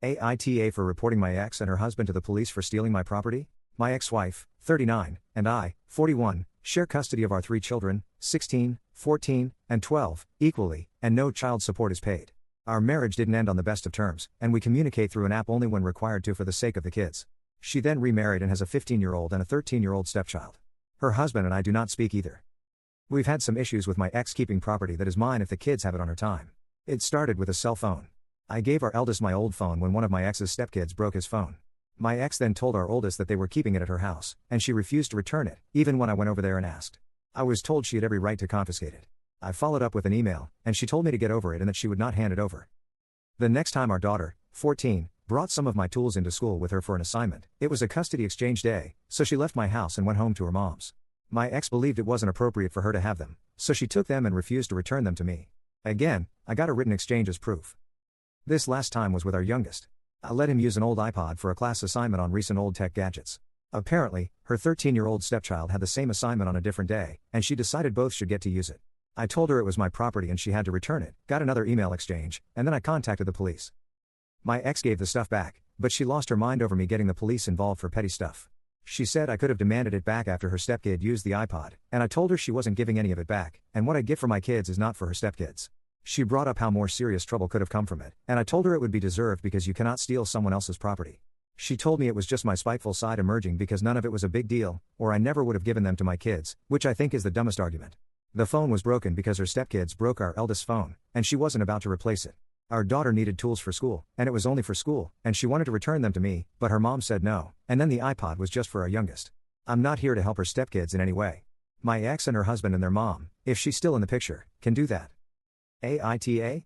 AITA for reporting my ex and her husband to the police for stealing my property. My ex-wife, 39, and I, 41, share custody of our 3 children, 16, 14, and 12, equally, and no child support is paid. Our marriage didn't end on the best of terms, and we communicate through an app only when required to for the sake of the kids. She then remarried and has a 15-year-old and a 13-year-old stepchild. Her husband and I do not speak either. We've had some issues with my ex keeping property that is mine if the kids have it on her time. It started with a cell phone. I gave our eldest my old phone when one of my ex's stepkids broke his phone. My ex then told our oldest that they were keeping it at her house, and she refused to return it, even when I went over there and asked. I was told she had every right to confiscate it. I followed up with an email, and she told me to get over it and that she would not hand it over. The next time our daughter, 14, brought some of my tools into school with her for an assignment, it was a custody exchange day, so she left my house and went home to her mom's. My ex believed it wasn't appropriate for her to have them, so she took them and refused to return them to me. Again, I got a written exchange as proof. This last time was with our youngest. I let him use an old iPod for a class assignment on recent old tech gadgets. Apparently, her 13-year-old stepchild had the same assignment on a different day, and she decided both should get to use it. I told her it was my property and she had to return it, got another email exchange, and then I contacted the police. My ex gave the stuff back, but she lost her mind over me getting the police involved for petty stuff. She said I could have demanded it back after her stepkid used the iPod, and I told her she wasn't giving any of it back, and what I get for my kids is not for her stepkids. She brought up how more serious trouble could have come from it, and I told her it would be deserved because you cannot steal someone else's property. She told me it was just my spiteful side emerging because none of it was a big deal, or I never would have given them to my kids, which I think is the dumbest argument. The phone was broken because her stepkids broke our eldest phone, and she wasn't about to replace it. Our daughter needed tools for school, and it was only for school, and she wanted to return them to me, but her mom said no, and then the iPod was just for our youngest. I'm not here to help her stepkids in any way. My ex and her husband and their mom, if she's still in the picture, can do that. AITA?